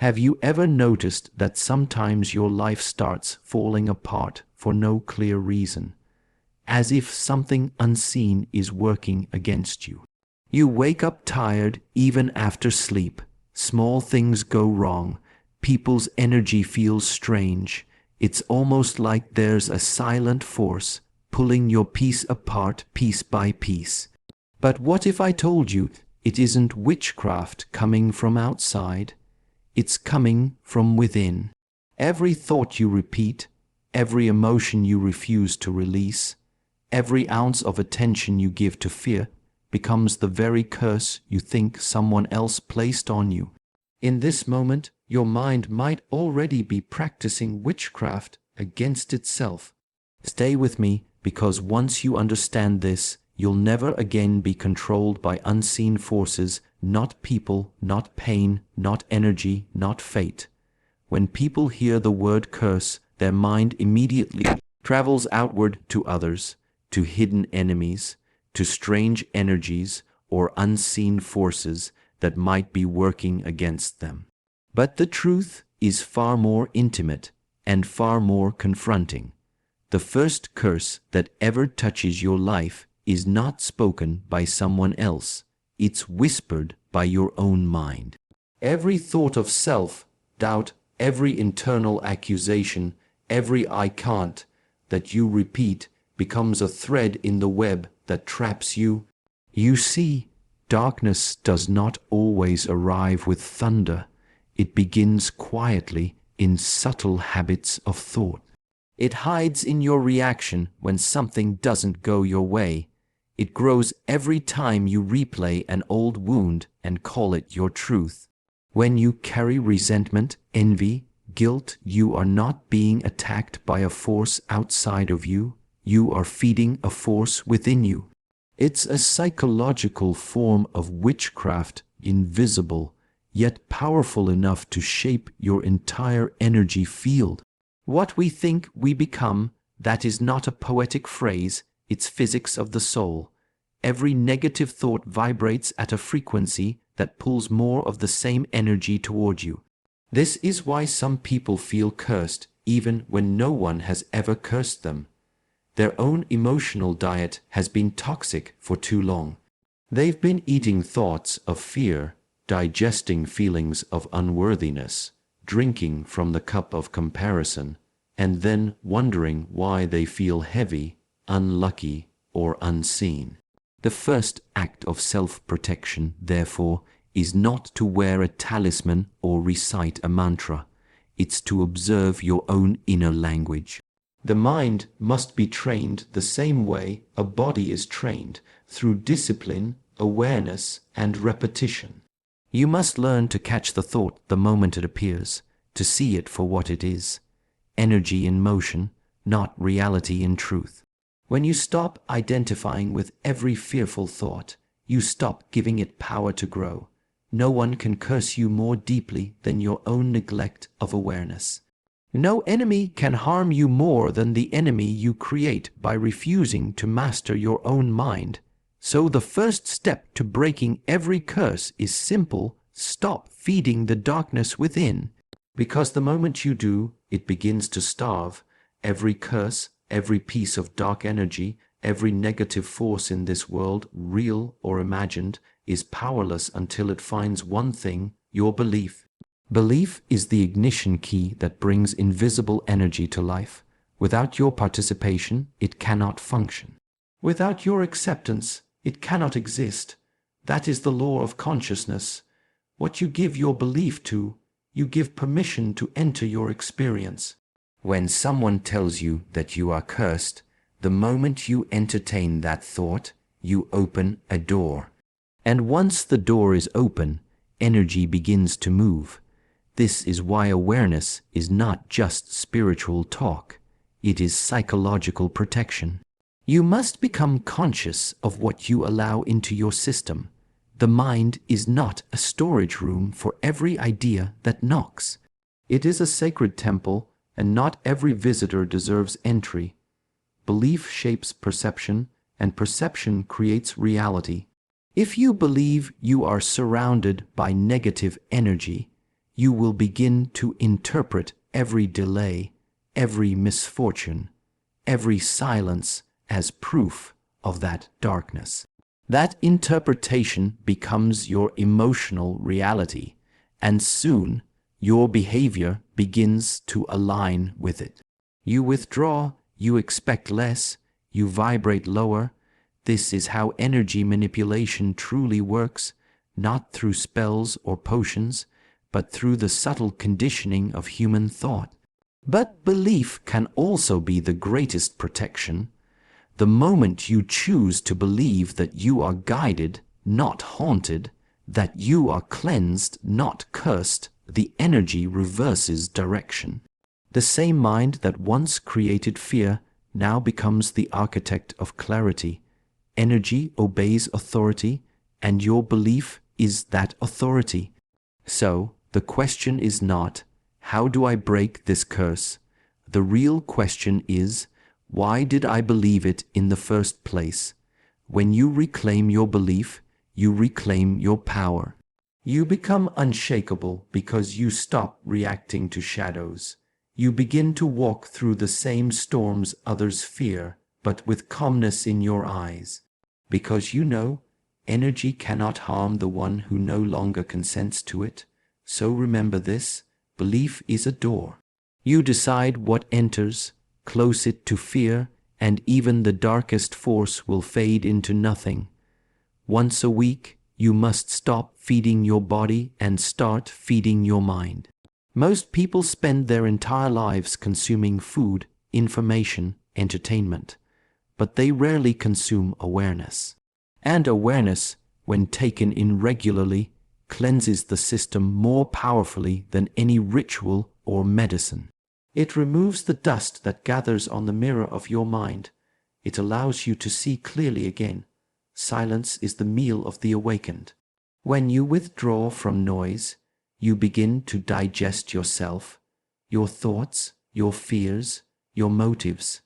Have you ever noticed that sometimes your life starts falling apart for no clear reason, as if something unseen is working against you? You wake up tired even after sleep. Small things go wrong. People's energy feels strange. It's almost like there's a silent force pulling your piece apart piece by piece. But what if I told you it isn't witchcraft coming from outside? It's coming from within. Every thought you repeat, every emotion you refuse to release, every ounce of attention you give to fear becomes the very curse you think someone else placed on you. In this moment, your mind might already be practicing witchcraft against itself. Stay with me, because once you understand this, you'll never again be controlled by unseen forces, not people, not pain, not energy, not fate. When people hear the word curse, their mind immediately travels outward to others, to hidden enemies, to strange energies or unseen forces that might be working against them. But the truth is far more intimate and far more confronting. The first curse that ever touches your life is not spoken by someone else. It's whispered by your own mind. Every thought of self-doubt, every internal accusation, every "I can't" that you repeat becomes a thread in the web that traps you. You see, darkness does not always arrive with thunder. It begins quietly in subtle habits of thought. It hides in your reaction when something doesn't go your way. It grows every time you replay an old wound and call it your truth. When you carry resentment, envy, guilt, you are not being attacked by a force outside of you. You are feeding a force within you. It's a psychological form of witchcraft, invisible, yet powerful enough to shape your entire energy field. What we think we become, that is not a poetic phrase, it's physics of the soul. Every negative thought vibrates at a frequency that pulls more of the same energy toward you. This is why some people feel cursed, even when no one has ever cursed them. Their own emotional diet has been toxic for too long. They've been eating thoughts of fear, digesting feelings of unworthiness, drinking from the cup of comparison, and then wondering why they feel heavy, unlucky, or unseen. The first act of self-protection, therefore, is not to wear a talisman or recite a mantra. It's to observe your own inner language. The mind must be trained the same way a body is trained, through discipline, awareness, and repetition. You must learn to catch the thought the moment it appears, to see it for what it is, energy in motion, not reality in truth. When you stop identifying with every fearful thought, you stop giving it power to grow. No one can curse you more deeply than your own neglect of awareness. No enemy can harm you more than the enemy you create by refusing to master your own mind. So the first step to breaking every curse is simple: stop feeding the darkness within. Because the moment you do, it begins to starve. Every curse, every piece of dark energy, every negative force in this world, real or imagined, is powerless until it finds one thing: your belief. Belief is the ignition key that brings invisible energy to life. Without your participation, it cannot function. Without your acceptance, it cannot exist. That is the law of consciousness. What you give your belief to, you give permission to enter your experience. When someone tells you that you are cursed, the moment you entertain that thought, you open a door. And once the door is open, energy begins to move. This is why awareness is not just spiritual talk. It is psychological protection. You must become conscious of what you allow into your system. The mind is not a storage room for every idea that knocks. It is a sacred temple, and not every visitor deserves entry. Belief shapes perception, and perception creates reality. If you believe you are surrounded by negative energy, you will begin to interpret every delay, every misfortune, every silence as proof of that darkness. That interpretation becomes your emotional reality, and soon your behavior begins to align with it. You withdraw, you expect less, you vibrate lower. This is how energy manipulation truly works, not through spells or potions, but through the subtle conditioning of human thought. But belief can also be the greatest protection. The moment you choose to believe that you are guided, not haunted, that you are cleansed, not cursed, the energy reverses direction. The same mind that once created fear now becomes the architect of clarity. Energy obeys authority, and your belief is that authority. So, the question is not, how do I break this curse? The real question is, why did I believe it in the first place? When you reclaim your belief, you reclaim your power. You become unshakable because you stop reacting to shadows. You begin to walk through the same storms others fear, but with calmness in your eyes. Because you know, energy cannot harm the one who no longer consents to it. So remember this, belief is a door. You decide what enters, close it to fear, and even the darkest force will fade into nothing. Once a week, you must stop feeding your body and start feeding your mind. Most people spend their entire lives consuming food, information, entertainment, but they rarely consume awareness. And awareness, when taken in regularly, cleanses the system more powerfully than any ritual or medicine. It removes the dust that gathers on the mirror of your mind. It allows you to see clearly again. Silence is the meal of the awakened. When you withdraw from noise, you begin to digest yourself, your thoughts, your fears, your motives.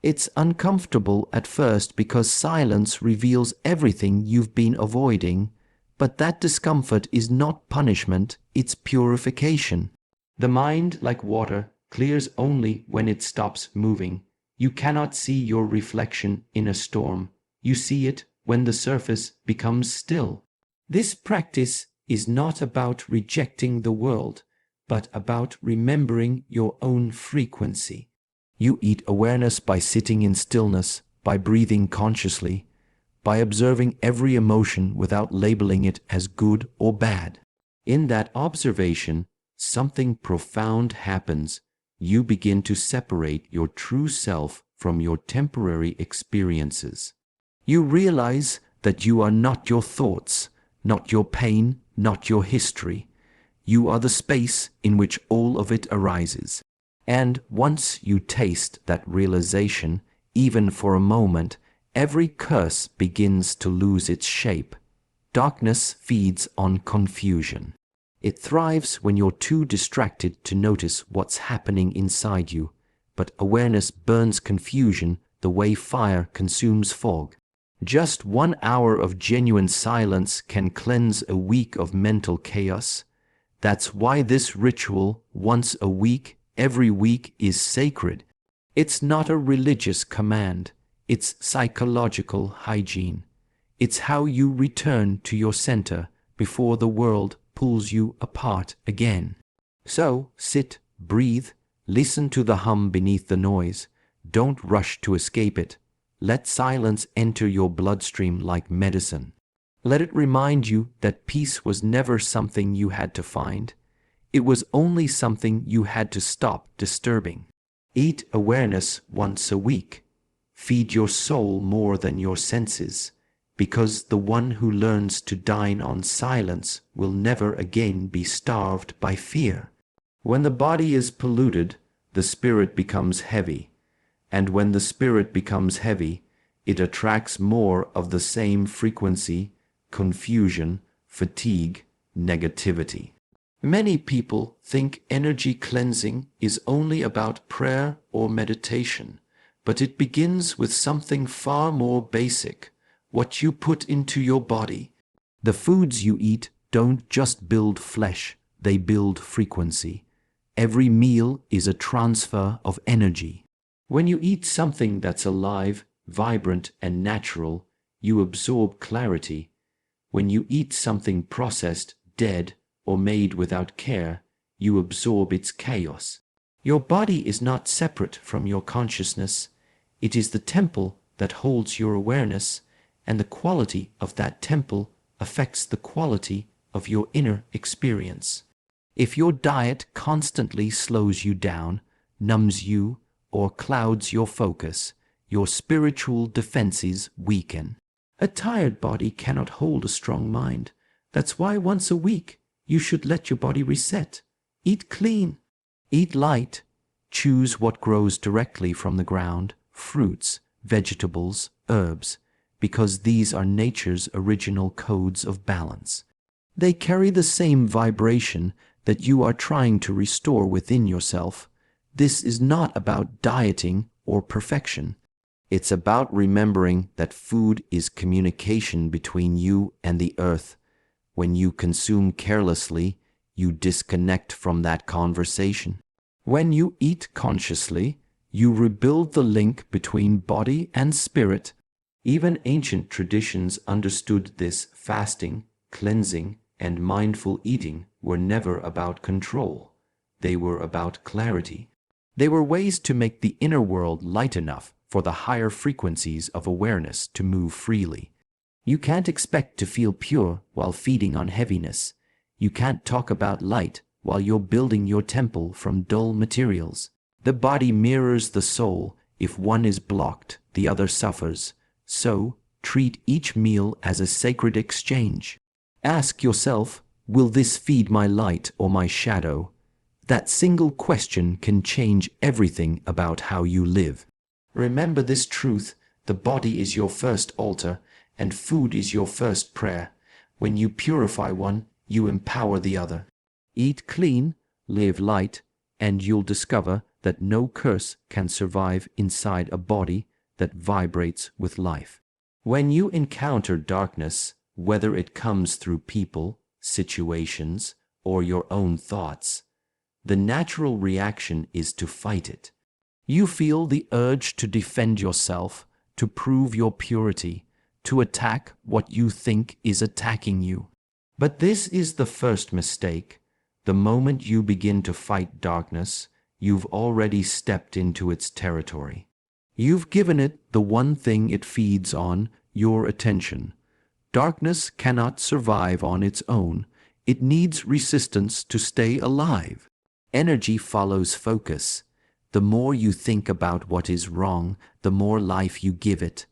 It's uncomfortable at first because silence reveals everything you've been avoiding, but that discomfort is not punishment, it's purification. The mind, like water, clears only when it stops moving. You cannot see your reflection in a storm. You see it when the surface becomes still. This practice is not about rejecting the world, but about remembering your own frequency. You eat awareness by sitting in stillness, by breathing consciously, by observing every emotion without labeling it as good or bad. In that observation, something profound happens. You begin to separate your true self from your temporary experiences. You realize that you are not your thoughts, not your pain, not your history. You are the space in which all of it arises. And once you taste that realization, even for a moment, every curse begins to lose its shape. Darkness feeds on confusion. It thrives when you're too distracted to notice what's happening inside you, but awareness burns confusion the way fire consumes fog. Just 1 hour of genuine silence can cleanse a week of mental chaos. That's why this ritual, once a week, every week, is sacred. It's not a religious command. It's psychological hygiene. It's how you return to your center before the world pulls you apart again. So, sit, breathe, listen to the hum beneath the noise. Don't rush to escape it. Let silence enter your bloodstream like medicine. Let it remind you that peace was never something you had to find. It was only something you had to stop disturbing. Eat awareness once a week. Feed your soul more than your senses, because the one who learns to dine on silence will never again be starved by fear. When the body is polluted, the spirit becomes heavy. And when the spirit becomes heavy, it attracts more of the same frequency, confusion, fatigue, negativity. Many people think energy cleansing is only about prayer or meditation, but it begins with something far more basic: what you put into your body. The foods you eat don't just build flesh, they build frequency. Every meal is a transfer of energy. When you eat something that's alive, vibrant, and natural, you absorb clarity. When you eat something processed, dead, or made without care, you absorb its chaos. Your body is not separate from your consciousness. It is the temple that holds your awareness, and the quality of that temple affects the quality of your inner experience. If your diet constantly slows you down, numbs you, or clouds your focus, your spiritual defenses weaken. A tired body cannot hold a strong mind. That's why once a week you should let your body reset. Eat clean. Eat light. Choose what grows directly from the ground, fruits, vegetables, herbs, because these are nature's original codes of balance. They carry the same vibration that you are trying to restore within yourself. This is not about dieting or perfection. It's about remembering that food is communication between you and the earth. When you consume carelessly, you disconnect from that conversation. When you eat consciously, you rebuild the link between body and spirit. Even ancient traditions understood this. Fasting, cleansing, and mindful eating were never about control. They were about clarity. They were ways to make the inner world light enough for the higher frequencies of awareness to move freely. You can't expect to feel pure while feeding on heaviness. You can't talk about light while you're building your temple from dull materials. The body mirrors the soul. If one is blocked, the other suffers. So, treat each meal as a sacred exchange. Ask yourself, will this feed my light or my shadow? That single question can change everything about how you live. Remember this truth: the body is your first altar, and food is your first prayer. When you purify one, you empower the other. Eat clean, live light, and you'll discover that no curse can survive inside a body that vibrates with life. When you encounter darkness, whether it comes through people, situations, or your own thoughts, the natural reaction is to fight it. You feel the urge to defend yourself, to prove your purity, to attack what you think is attacking you. But this is the first mistake. The moment you begin to fight darkness, you've already stepped into its territory. You've given it the one thing it feeds on, your attention. Darkness cannot survive on its own. It needs resistance to stay alive. Energy follows focus. The more you think about what is wrong, the more life you give it.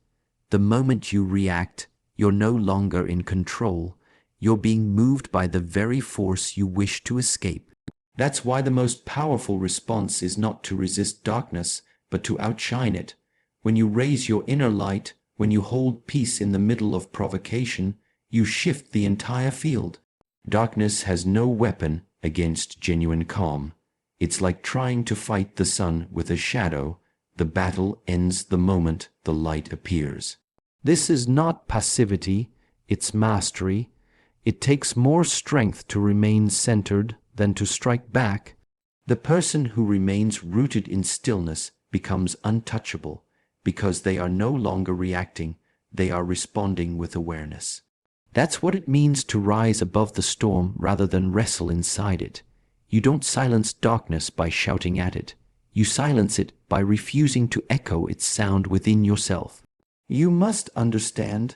The moment you react, you're no longer in control. You're being moved by the very force you wish to escape. That's why the most powerful response is not to resist darkness, but to outshine it. When you raise your inner light, when you hold peace in the middle of provocation, you shift the entire field. Darkness has no weapon against genuine calm. It's like trying to fight the sun with a shadow. The battle ends the moment the light appears. This is not passivity, it's mastery. It takes more strength to remain centered than to strike back. The person who remains rooted in stillness becomes untouchable because they are no longer reacting, they are responding with awareness. That's what it means to rise above the storm rather than wrestle inside it. You don't silence darkness by shouting at it. You silence it by refusing to echo its sound within yourself. You must understand,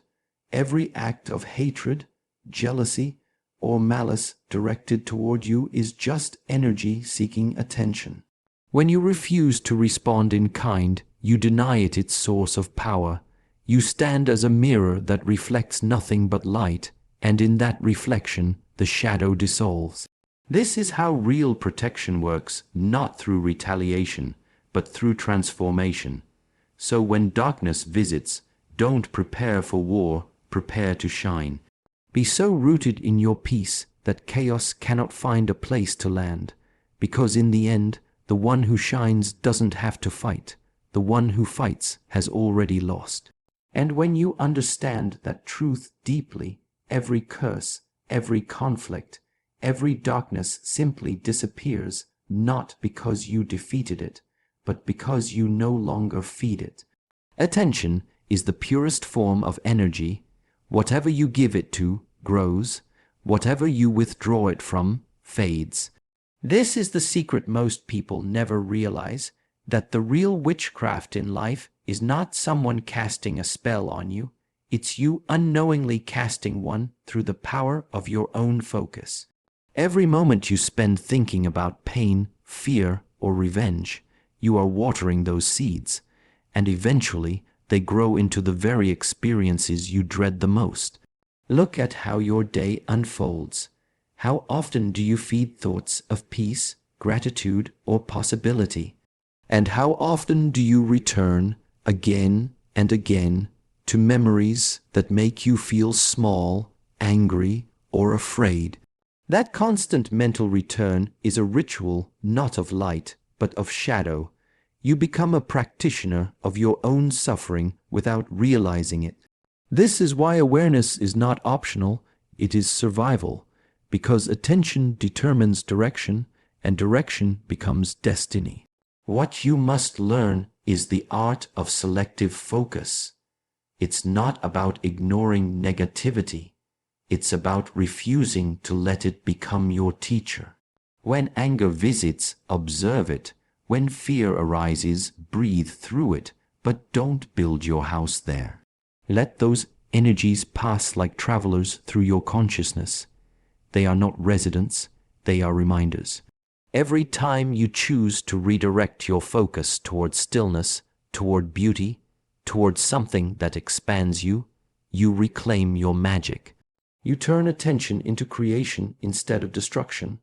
every act of hatred, jealousy, or malice directed toward you is just energy seeking attention. When you refuse to respond in kind, you deny it its source of power. You stand as a mirror that reflects nothing but light, and in that reflection, the shadow dissolves. This is how real protection works, not through retaliation, but through transformation. So when darkness visits, don't prepare for war, prepare to shine. Be so rooted in your peace that chaos cannot find a place to land, because in the end, the one who shines doesn't have to fight. The one who fights has already lost. And when you understand that truth deeply, every curse, every conflict, every darkness simply disappears, not because you defeated it, but because you no longer feed it. Attention is the purest form of energy. Whatever you give it to grows. Whatever you withdraw it from fades. This is the secret most people never realize, that the real witchcraft in life is not someone casting a spell on you. It's you unknowingly casting one through the power of your own focus. Every moment you spend thinking about pain, fear, or revenge, you are watering those seeds, and eventually they grow into the very experiences you dread the most. Look at how your day unfolds. How often do you feed thoughts of peace, gratitude, or possibility? And how often do you return, again and again, to memories that make you feel small, angry, or afraid? That constant mental return is a ritual not of light, but of shadow. You become a practitioner of your own suffering without realizing it. This is why awareness is not optional, it is survival, because attention determines direction, and direction becomes destiny. What you must learn is the art of selective focus. It's not about ignoring negativity. It's about refusing to let it become your teacher. When anger visits, observe it. When fear arises, breathe through it, but don't build your house there. Let those energies pass like travelers through your consciousness. They are not residents, they are reminders. Every time you choose to redirect your focus toward stillness, toward beauty, toward something that expands you, you reclaim your magic. You turn attention into creation instead of destruction.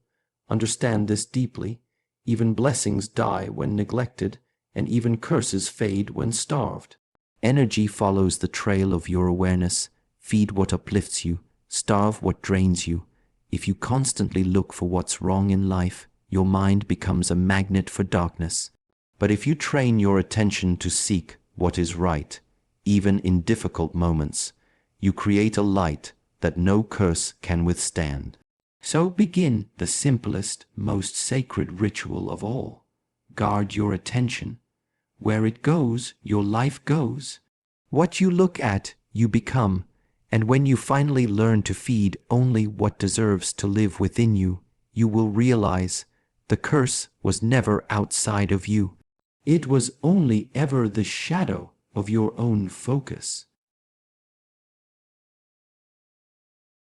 Understand this deeply. Even blessings die when neglected, and even curses fade when starved. Energy follows the trail of your awareness. Feed what uplifts you, starve what drains you. If you constantly look for what's wrong in life, your mind becomes a magnet for darkness. But if you train your attention to seek what is right, even in difficult moments, you create a light that no curse can withstand. So begin the simplest, most sacred ritual of all. Guard your attention. Where it goes, your life goes. What you look at, you become. And when you finally learn to feed only what deserves to live within you, you will realize the curse was never outside of you. It was only ever the shadow of your own focus.